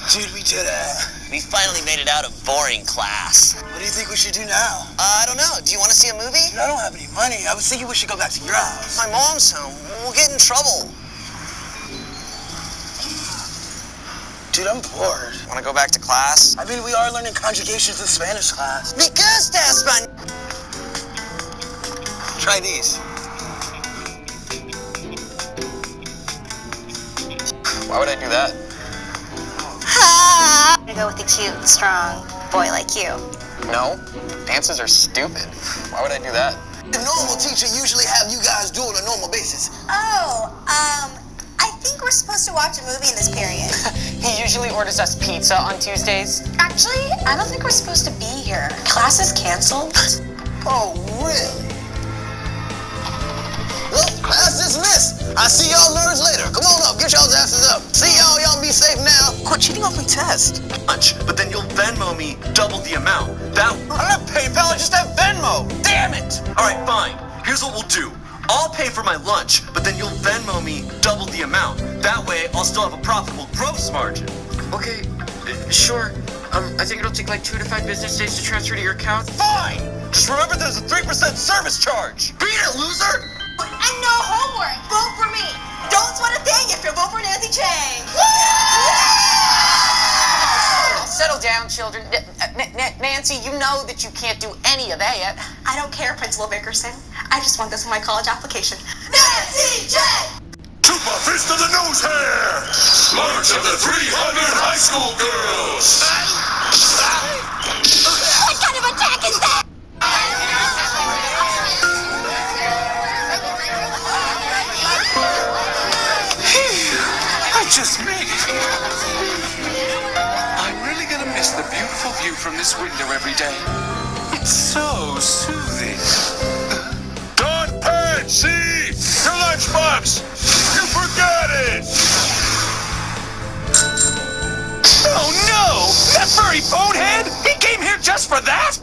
S18: Dude, we did it.
S1: We finally made it out of boring class.
S18: What do you think we should do now?
S1: I don't know. Do you want to see a movie?
S18: Dude, I don't have any money. I was thinking we should go back to your house.
S1: My mom's home. We'll get in trouble.
S18: Dude, I'm bored.
S1: Want to go back to class?
S18: I mean, we are learning conjugations in Spanish class.
S1: Me gusta español.
S18: Try these.
S1: Why would I do that?
S2: I'm gonna go with a cute, strong boy like you.
S1: No. Dances are stupid. Why would I do that?
S18: The normal teacher usually have you guys do on a normal basis.
S2: Oh, I think we're supposed to watch a movie in this period.
S1: He usually orders us pizza on Tuesdays.
S2: Actually, I don't think we're supposed to be here. Class is canceled.
S18: Oh, really? Well, class dismissed. I'll see y'all nerds later. Come on up, get y'all's asses up. See y'all be safe now. Quit cheating off my test.
S15: Lunch, but then you'll Venmo me double the amount.
S18: I don't have PayPal, I just have Venmo. Damn it!
S15: Alright, fine. Here's what we'll do. I'll pay for my lunch, but then you'll Venmo me double the amount. That way, I'll still have a profitable gross margin.
S1: Okay, sure. I think it'll take like 2 to 5 business days to transfer to your account.
S18: Fine! Just remember there's a 3% service charge. Beat it, loser!
S2: And no homework. Vote for me. Don't sweat a thing if you vote for Nancy Chang.
S1: Settle down, children. Nancy, you know that you can't do any of that.
S2: I don't care, Principal Bickerson. I just want this in my college application. Nancy Chang!
S8: Super Fist of the Nose Hair! March of the 300 high school girls!
S20: What kind of attack is that?
S3: I just made it here. I'm really gonna miss the beautiful view from this window every day. It's so soothing.
S8: Don Pan, see? Your lunchbox! You forgot it!
S3: Oh no! That furry bonehead! He came here just for that?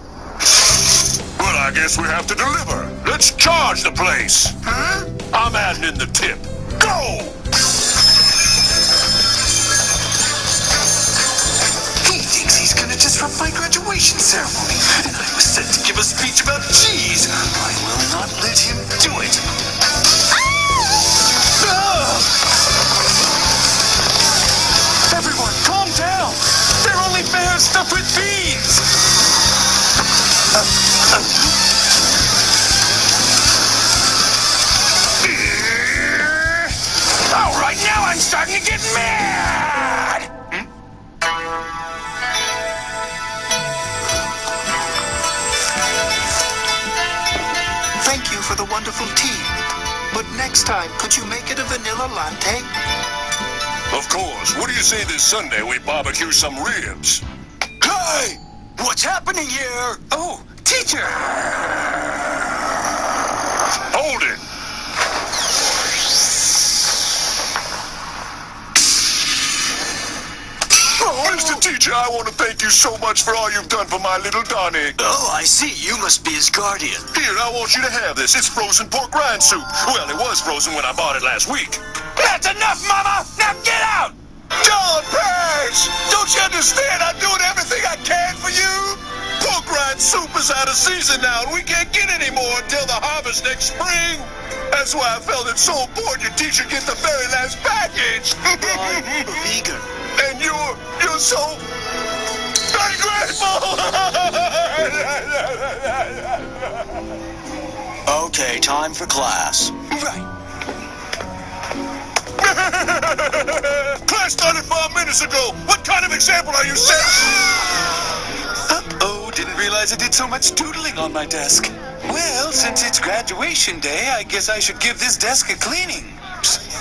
S8: Well, I guess we have to deliver. Let's charge the place.
S3: Huh?
S8: I'm adding in the tip. Go!
S3: He thinks he's gonna disrupt my graduation ceremony, and I was sent to give a speech about cheese. I will not let him do it. Everyone, calm down. They're only bears stuffed with beans. All right, now I'm starting to get mad.
S4: Thank you for the wonderful tea. But next time, could you make it a vanilla latte?
S8: Of course. What do you say this Sunday we barbecue some ribs?
S3: Hey! What's happening here? Oh, teacher!
S8: Hold it! Mr. Teacher, I
S23: I want to thank you so much for all you've done for my little Donnie.
S18: Oh, I see. You must be his guardian.
S23: Here, I want you to have this. It's frozen pork rind soup. Well, it was frozen when I bought it last week.
S10: That's enough, Mama! Now get out!
S23: John Parrish! Don't you understand? I'm doing everything I can for you. Pork rind soup is out of season now, and we can't get any more until the harvest next spring. That's why I felt it so important your teacher get the very last package.
S18: Vegan.
S23: And you're so ungrateful.
S18: Okay, time for class.
S23: Right. Class started 5 minutes ago. What kind of example are you setting?
S25: Uh-oh, didn't realize I did so much doodling on my desk. Well, since it's graduation day, I guess I should give this desk a cleaning.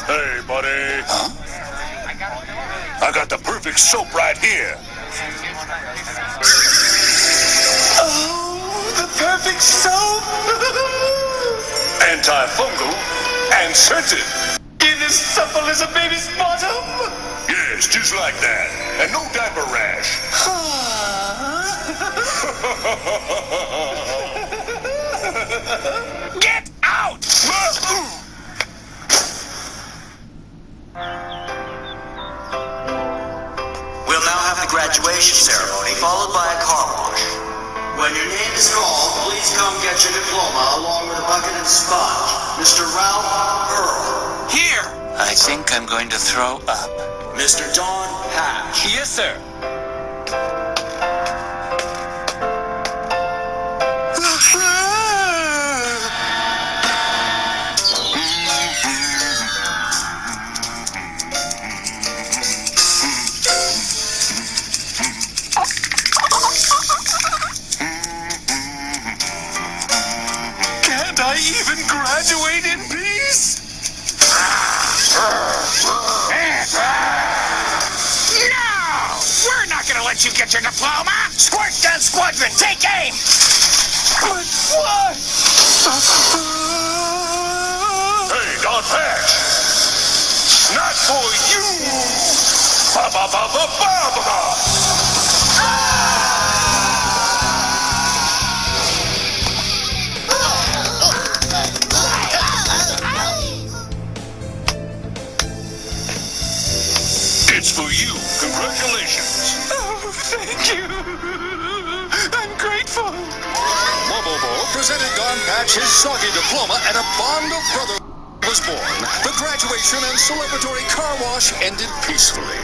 S23: Hey, buddy.
S25: Huh?
S23: I got the perfect soap right here.
S25: Oh, the perfect soap!
S23: Antifungal and scented.
S25: Is as supple as a baby's bottom?
S23: Yes, just like that. And no diaper rash.
S10: Get out!
S18: We'll now have the graduation ceremony, followed by a car wash. When your name is called, please come get your diploma along with a bucket and sponge. Mr. Ralph Earl.
S10: Here! I think I'm going to throw up.
S18: Mr. Don Hatch.
S10: Yes, sir.
S25: Can't I even graduate in peace?
S10: No! We're not gonna let you get your diploma! Squirt Gun Squadron, take aim!
S25: But what?
S23: Hey, Don Patch. Not for you. Ba ba ba ba ba ba. It's for you. Congratulations.
S25: Oh, thank you. I'm grateful.
S23: Mobobo presented Don Patch his soggy diploma, and a bond of brotherhood was born. The graduation and celebratory car wash ended peacefully.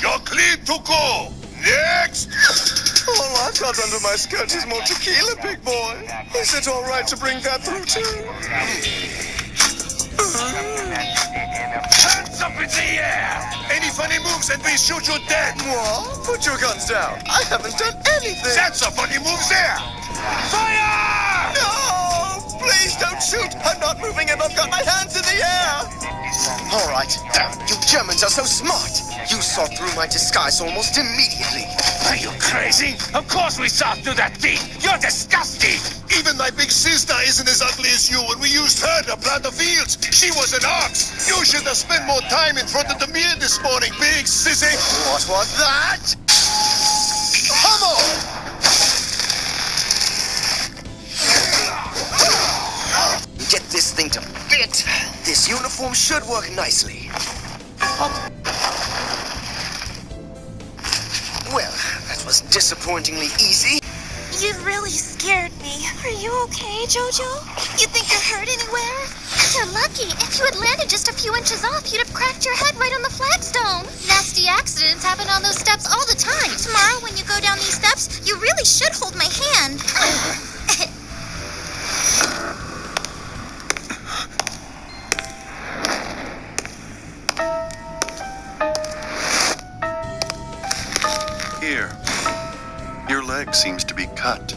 S23: You're clean to go. Next.
S7: All I've got under my skirt is more tequila, big boy. Is it all right to bring that through, too?
S23: Hands up in the air. Any funny moves and we shoot you dead.
S7: What? Put your guns down. I haven't done anything.
S23: That's a funny move there. Fire!
S7: No! Please don't shoot. I'm not moving and I've got my hands in the air. All right. Damn, you Germans are so smart. You saw through my disguise almost immediately.
S10: Are you crazy? Of course we saw through that thief! You're disgusting!
S23: Even my big sister isn't as ugly as you, and we used her to plant the fields. She was an ox. You should have spent more time in front of the mirror this morning, big sissy.
S7: What was that? Hummel! Get this thing to fit. This uniform should work nicely. Well, that was disappointingly easy.
S2: You really scared me. Are you okay, Jojo? You think you're hurt anywhere?
S20: You're lucky. If you had landed just a few inches off, you'd have cracked your head right on the flagstone. Nasty accidents happen on those steps all the time. Tomorrow, when you go down these steps, you really should hold my hand.
S23: Here. Your leg seems to be cut.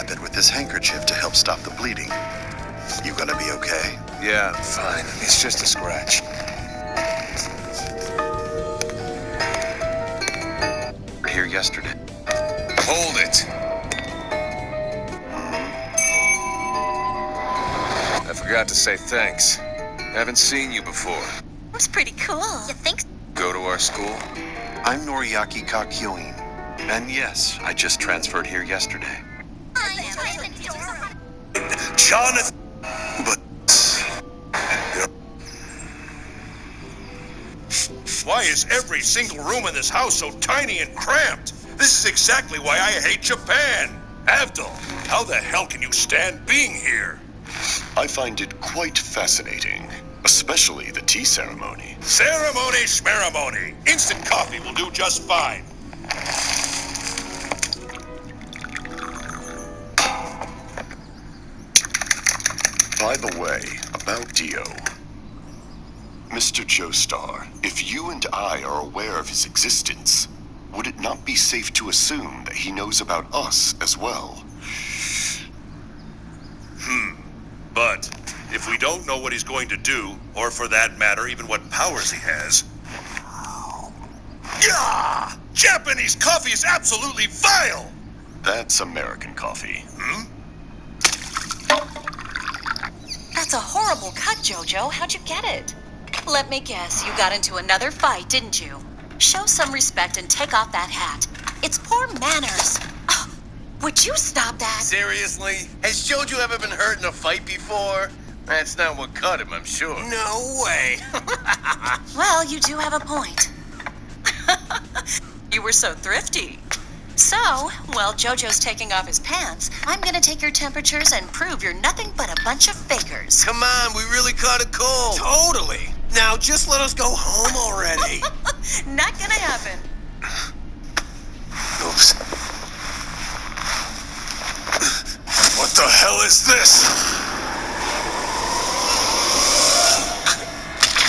S7: dab it with this handkerchief to help stop the bleeding. You gonna be okay?
S25: Yeah, fine. It's just a scratch.
S7: Here yesterday.
S25: Hold it! I forgot to say thanks. Haven't seen you before.
S2: That's pretty cool.
S20: You think?
S25: Go to our school?
S7: I'm Noriaki Kakyoin. And yes, I just transferred here yesterday.
S25: Jonathan!
S7: But...
S8: Why is every single room in this house so tiny and cramped? This is exactly why I hate Japan. Avdol, how the hell can you stand being here?
S6: I find it quite fascinating, especially the tea ceremony.
S8: Ceremony schmerimony. Instant coffee will do just fine.
S6: By the way, about Dio. Mr. Joestar, if you and I are aware of his existence, would it not be safe to assume that he knows about us as well?
S8: But if we don't know what he's going to do, or for that matter, even what powers he has... Yeah! Japanese coffee is absolutely vile!
S6: That's American coffee.
S2: That's a horrible cut, Jojo. How'd you get it? Let me guess, you got into another fight, didn't you? Show some respect and take off that hat. It's poor manners. Oh, would you stop that?
S11: Seriously? Has Jojo ever been hurt in a fight before? That's not what cut him, I'm sure. No way.
S2: Well, you do have a point. You were so thrifty. So, while Jojo's taking off his pants, I'm gonna take your temperatures and prove you're nothing but a bunch of fakers.
S11: Come on, we really caught a cold.
S15: Totally. Now just let us go home already.
S2: Not gonna happen.
S8: Oops. What the hell is this?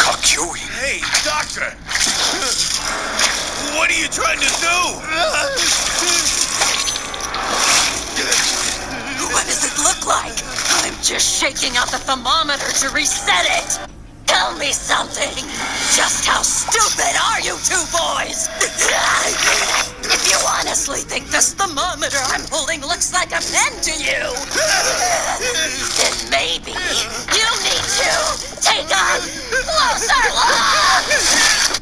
S8: Kakyoin.
S11: Hey, doctor! What are you trying to do?
S2: What does it look like? I'm just shaking out the thermometer to reset it. Tell me something. Just how stupid are you two boys? If you honestly think this thermometer I'm holding looks like a pen to you, then maybe you need to take a closer look.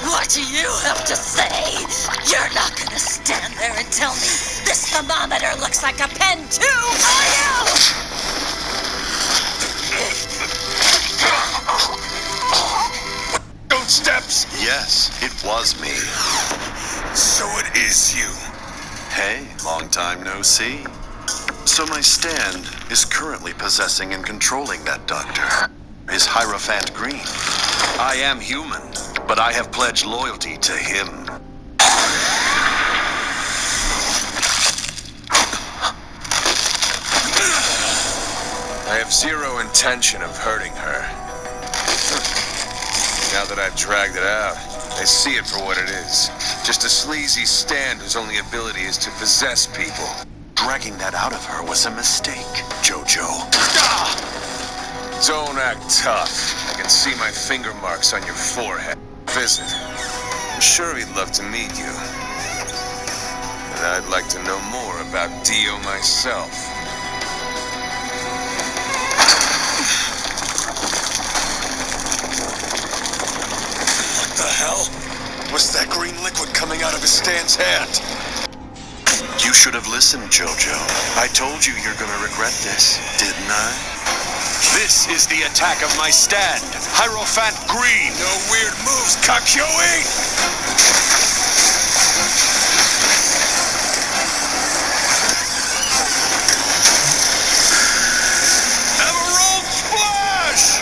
S2: What do you have to say? You're not gonna stand there and tell me this thermometer looks like a pen too, are you?
S8: Don't steps!
S7: Yes, it was me.
S8: So it is you.
S7: Hey, long time no see. So my stand is currently possessing and controlling that doctor. His Hierophant Green. I am human, but I have pledged loyalty to him.
S25: I have zero intention of hurting her. Now that I've dragged it out, I see it for what it is. Just a sleazy stand whose only ability is to possess people.
S7: Dragging that out of her was a mistake, Jojo.
S25: Don't act tough. I can see my finger marks on your forehead. Visit. I'm sure he'd love to meet you. But I'd like to know more about Dio myself.
S8: What the hell? What's that green liquid coming out of his stand's hand?
S7: You should have listened, Jojo. I told you you're gonna regret this, didn't I?
S8: This is the attack of my stand. Hierophant Green. No weird moves, Kakyoin! Emerald Splash!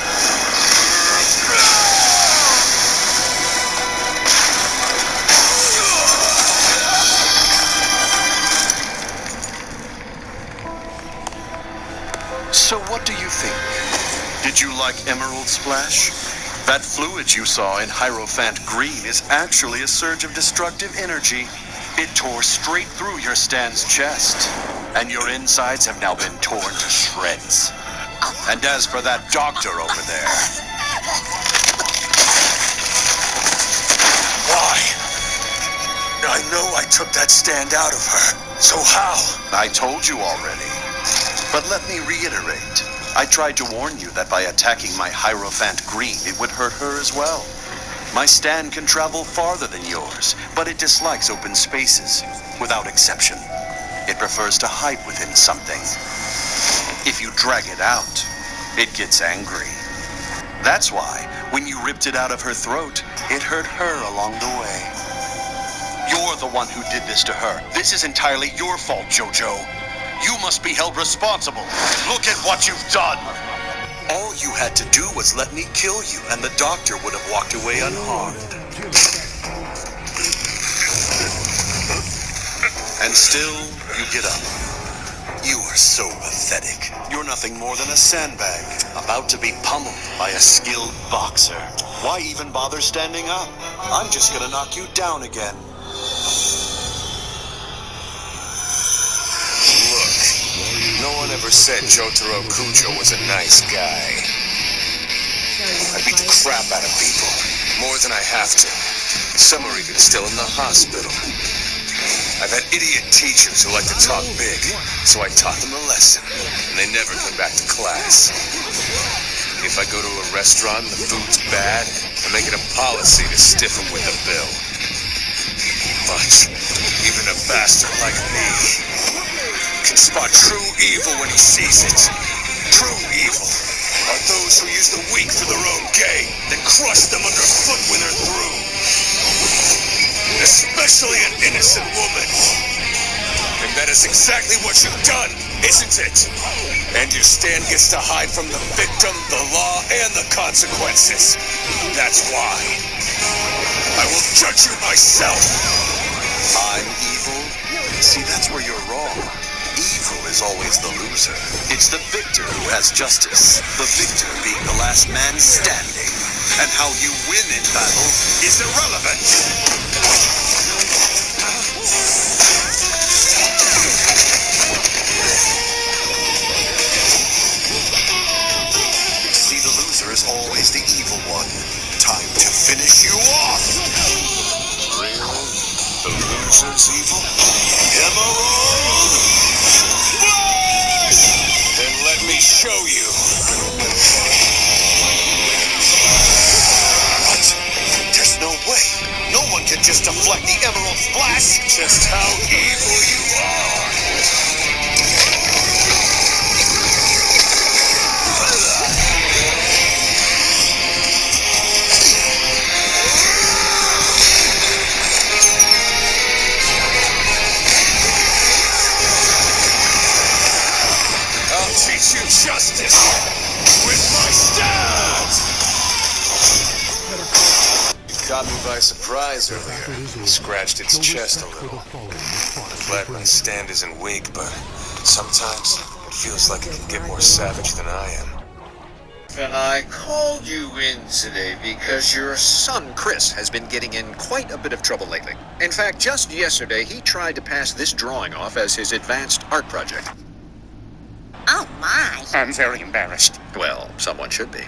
S7: So what do you think? Did you like Emerald Splash? That fluid you saw in Hierophant Green is actually a surge of destructive energy.
S5: It tore straight through your Stan's chest, and your insides have now been torn to shreds. And as for that doctor over there... Why? I know I took that stand out of her. So how? I told you already. But let me reiterate. I tried to warn you that by attacking my Hierophant Green, it would hurt her as well. My stand can travel farther than yours, but it dislikes open spaces, without exception. It prefers to hide within something. If you drag it out, it gets angry. That's why, when you ripped it out of her throat, it hurt her along the way. You're the one who did this to her. This is entirely your fault, Jojo. You must be held responsible. Look at what you've done. All you had to do was let me kill you, and the doctor would have walked away unharmed. And still, you get up. You are so pathetic. You're nothing more than a sandbag, about to be pummeled by a skilled boxer. Why even bother standing up? I'm just gonna knock you down again.
S25: Look, no one ever said Jotaro Kujo was a nice guy. I beat the crap out of people, more than I have to. Some are even still in the hospital. I've had idiot teachers who like to talk big, so I taught them a lesson, and they never come back to class. If I go to a restaurant and the food's bad, I make it a policy to stiff them with the bill. But even a bastard like me can spot true evil when he sees it. True evil are those who use the weak for their own gain, that crush them underfoot when they're through. Especially an innocent woman. And that is exactly what you've done, isn't it? And your stand gets to hide from the victim, the law, and the consequences. That's why. I will judge you myself.
S5: I'm evil? See, that's where you're wrong. Evil is always the loser. It's the victor who has justice. The victor being the last man standing. And how you win in battle is irrelevant. See, the loser is always the evil one. Time to finish you off.
S25: Really? The loser's evil?
S5: Emerald!
S25: Then let me show you.
S5: What? There's no way. No one can just deflect the Emerald Splash.
S25: Just how evil you are. I'll teach you justice with my stab! You caught me by surprise earlier. Scratched its chest a little. I'm glad my stand isn't weak, but sometimes it feels like it can get more savage than I am.
S11: And I called you in today because your son, Chris, has been getting in quite a bit of trouble lately. In fact, just yesterday, he tried to pass this drawing off as his advanced art project.
S13: Oh, my.
S11: I'm very embarrassed. Well, someone should be.